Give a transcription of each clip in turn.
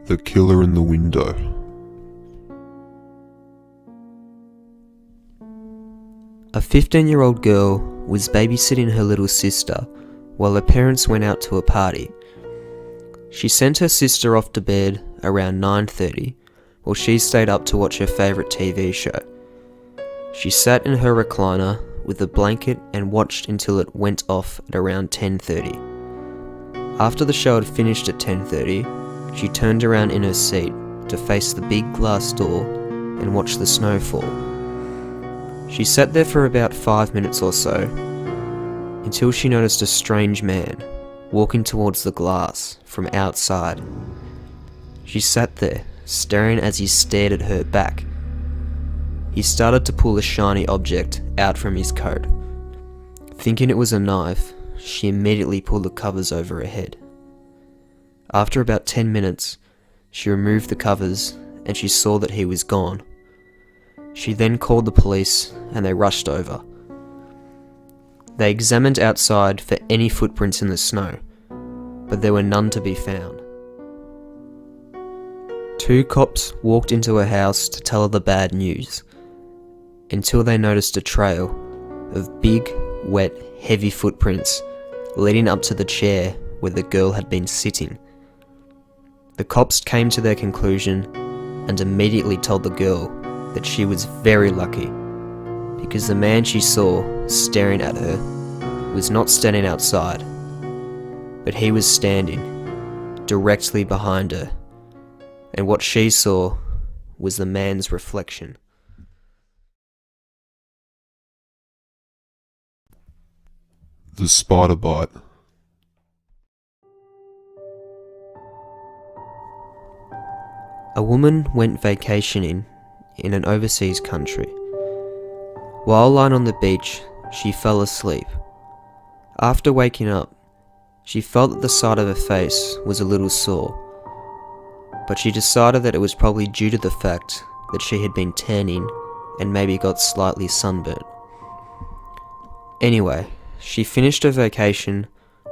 The Killer in the Window. A 15-year-old girl was babysitting her little sister while her parents went out to a party. She sent her sister off to bed around 9:30 while she stayed up to watch her favourite TV show. She sat in her recliner with a blanket and watched until it went off at around 10:30. After the show had finished at 10:30, she turned around in her seat to face the big glass door and watch the snow fall. She sat there for about 5 minutes or so, until she noticed a strange man walking towards the glass from outside. She sat there, staring as he stared at her back. He started to pull a shiny object out from his coat. Thinking it was a knife, she immediately pulled the covers over her head. After about 10 minutes, she removed the covers and she saw that he was gone. She then called the police and they rushed over. They examined outside for any footprints in the snow, but there were none to be found. 2 cops walked into her house to tell her the bad news, until they noticed a trail of big, wet, heavy footprints leading up to the chair where the girl had been sitting. The cops came to their conclusion and immediately told the girl that she was very lucky, because the man she saw staring at her was not standing outside, but he was standing directly behind her, and what she saw was the man's reflection. The Spider Bite. A woman went vacationing in an overseas country. While lying on the beach, she fell asleep. After waking up, she felt that the side of her face was a little sore, but she decided that it was probably due to the fact that she had been tanning and maybe got slightly sunburnt. Anyway, she finished her vacation,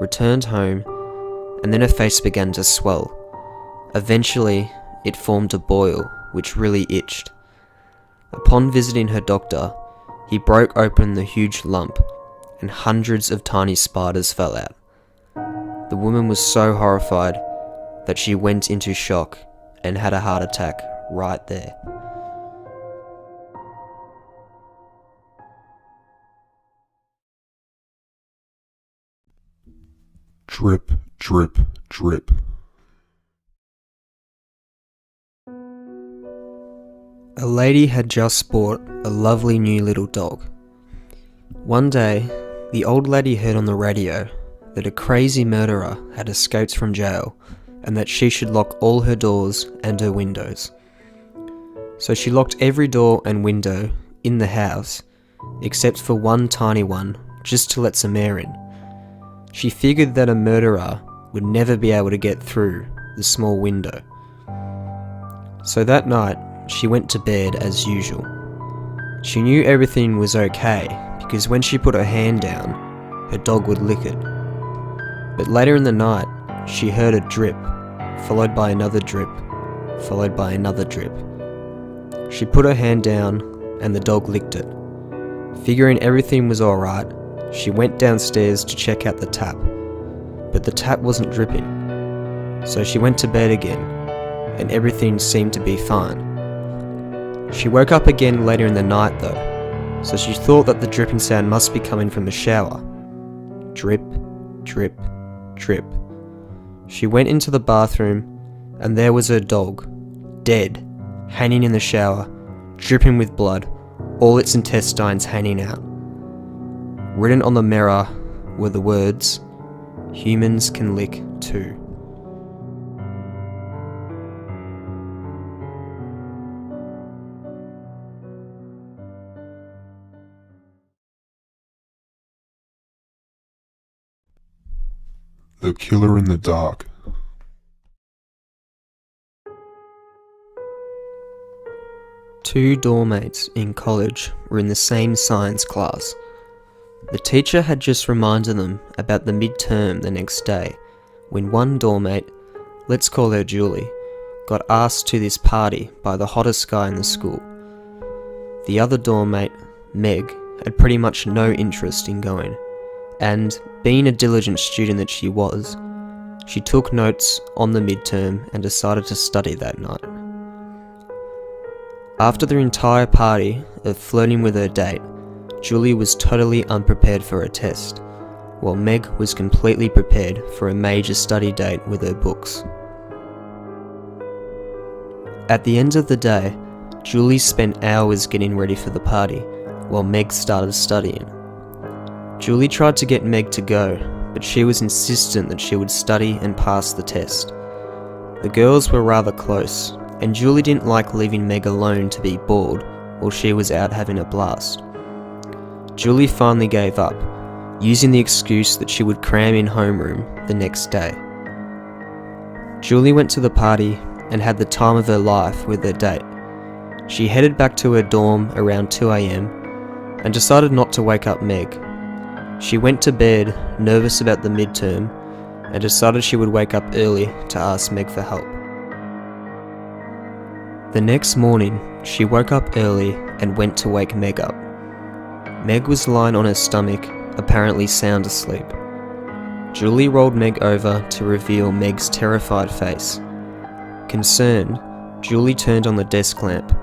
returned home, and then her face began to swell. Eventually, it formed a boil, which really itched. Upon visiting her doctor, he broke open the huge lump, and hundreds of tiny spiders fell out. The woman was so horrified that she went into shock and had a heart attack right there. Drip, drip, drip. A lady had just bought a lovely new little dog. One day, the old lady heard on the radio that a crazy murderer had escaped from jail and that she should lock all her doors and her windows. So she locked every door and window in the house, except for one tiny one, just to let some air in. She figured that a murderer would never be able to get through the small window. So that night, she went to bed as usual. She knew everything was okay because when she put her hand down, her dog would lick it. But later in the night, she heard a drip, followed by another drip, followed by another drip. She put her hand down and the dog licked it. Figuring everything was alright, she went downstairs to check out the tap, but the tap wasn't dripping. So she went to bed again, and everything seemed to be fine. She woke up again later in the night though, so she thought that the dripping sound must be coming from the shower. Drip, drip, drip. She went into the bathroom, and there was her dog, dead, hanging in the shower, dripping with blood, all its intestines hanging out. Written on the mirror were the words, "Humans can lick too." The Killer in the Dark. Two doormates in college were in the same science class. The teacher had just reminded them about the midterm the next day, when one doormate, let's call her Julie, got asked to this party by the hottest guy in the school. The other dorm mate, Meg, had pretty much no interest in going, and being a diligent student that she was, she took notes on the midterm and decided to study that night. After the entire party of flirting with her date, Julie was totally unprepared for a test, while Meg was completely prepared for a major study date with her books. At the end of the day, Julie spent hours getting ready for the party, while Meg started studying. Julie tried to get Meg to go, but she was insistent that she would study and pass the test. The girls were rather close, and Julie didn't like leaving Meg alone to be bored while she was out having a blast. Julie finally gave up, using the excuse that she would cram in homeroom the next day. Julie went to the party and had the time of her life with her date. She headed back to her dorm around 2 AM and decided not to wake up Meg. She went to bed nervous about the midterm and decided she would wake up early to ask Meg for help. The next morning, she woke up early and went to wake Meg up. Meg was lying on her stomach, apparently sound asleep. Julie rolled Meg over to reveal Meg's terrified face. Concerned, Julie turned on the desk lamp.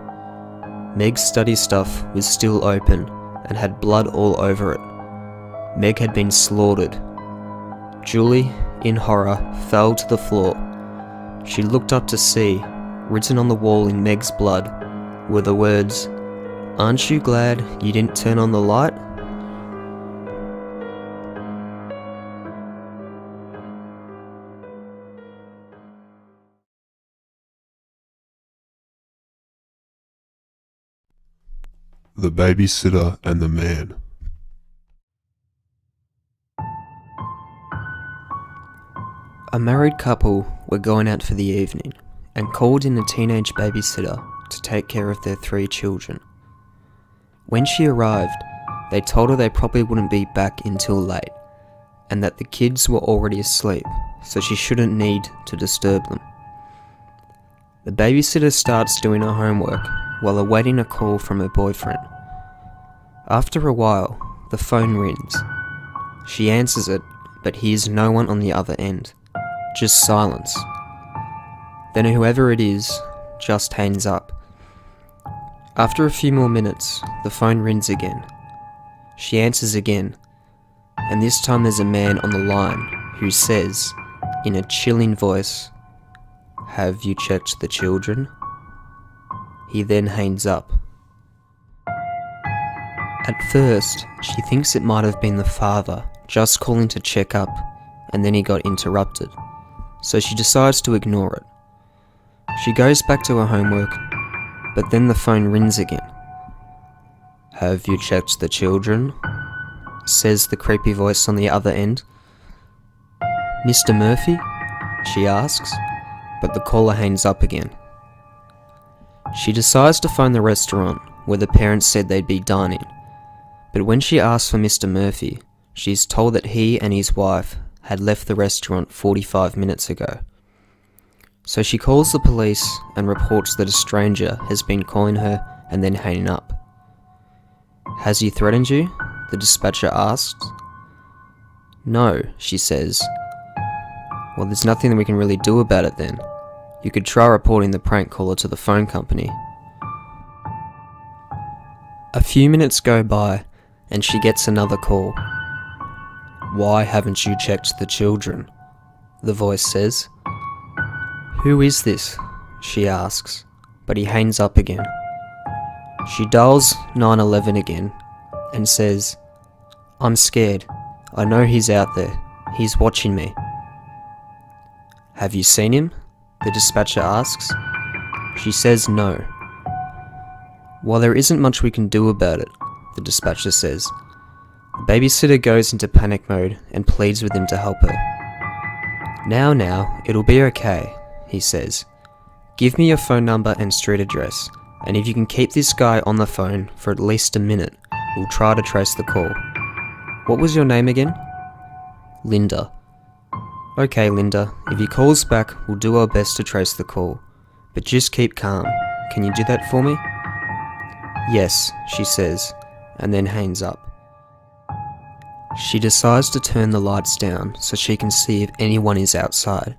Meg's study stuff was still open and had blood all over it. Meg had been slaughtered. Julie, in horror, fell to the floor. She looked up to see, written on the wall in Meg's blood, were the words, "Aren't you glad you didn't turn on the light?" The Babysitter and the Man. A married couple were going out for the evening and called in a teenage babysitter to take care of their 3 children. When she arrived, they told her they probably wouldn't be back until late, and that the kids were already asleep, so she shouldn't need to disturb them. The babysitter starts doing her homework while awaiting a call from her boyfriend. After a while, the phone rings. She answers it, but hears no one on the other end, just silence. Then whoever it is just hangs up. After a few more minutes, the phone rings again. She answers again, and this time there's a man on the line who says, in a chilling voice, "Have you checked the children?" He then hangs up. At first, she thinks it might have been the father just calling to check up, and then he got interrupted, so she decides to ignore it. She goes back to her homework, but then the phone rings again. "Have you checked the children?" says the creepy voice on the other end. "Mr. Murphy?" she asks, but the caller hangs up again. She decides to phone the restaurant where the parents said they'd be dining, but when she asks for Mr. Murphy, she's told that he and his wife had left the restaurant 45 minutes ago. So she calls the police and reports that a stranger has been calling her and then hanging up. "Has he threatened you?" the dispatcher asks. "No," she says. "Well, there's nothing that we can really do about it then. You could try reporting the prank caller to the phone company." A few minutes go by and she gets another call. "Why haven't you checked the children?" the voice says. "Who is this?" she asks, but he hangs up again. She dials 911 again and says, "I'm scared. I know he's out there. He's watching me." "Have you seen him?" the dispatcher asks. She says no. "Well, there isn't much we can do about it," the dispatcher says. The babysitter goes into panic mode and pleads with him to help her. Now, it'll be okay," he says. "Give me your phone number and street address, and if you can keep this guy on the phone for at least a minute, we'll try to trace the call. What was your name again?" "Linda." "Okay, Linda, if he calls back, we'll do our best to trace the call. But just keep calm. Can you do that for me? Yes, she says, and then hangs up. She decides to turn the lights down so she can see if anyone is outside,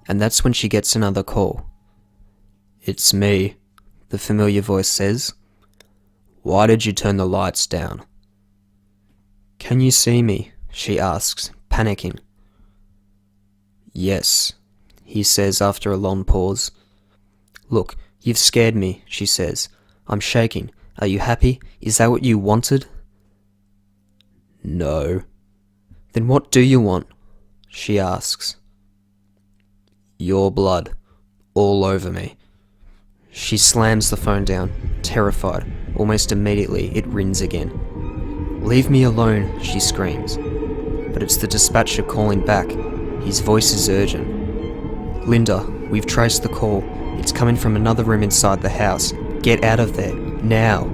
and that's when she gets another call. It's me, the familiar voice says. Why did you turn the lights down? Can you see me? She asks, panicking. Yes, he says after a long pause. Look, you've scared me, she says. I'm shaking. Are you happy? Is that what you wanted? No. Then what do you want? She asks. Your blood. All over me. She slams the phone down, terrified. Almost immediately, it rings again. Leave me alone, she screams. But it's the dispatcher calling back. His voice is urgent. Linda, we've traced the call. It's coming from another room inside the house. Get out of there, now.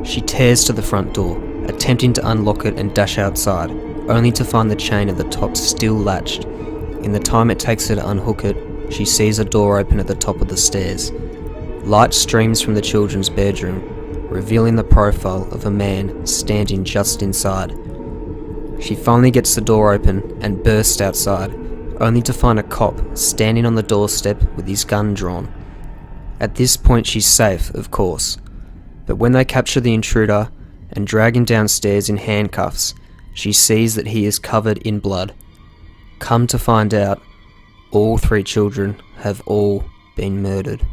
She tears to the front door, attempting to unlock it and dash outside, only to find the chain at the top still latched. In the time it takes her to unhook it, she sees a door open at the top of the stairs. Light streams from the children's bedroom, revealing the profile of a man standing just inside. She finally gets the door open and bursts outside, only to find a cop standing on the doorstep with his gun drawn. At this point she's safe, of course, but when they capture the intruder and drag him downstairs in handcuffs, she sees that he is covered in blood. Come to find out, all 3 children have all been murdered.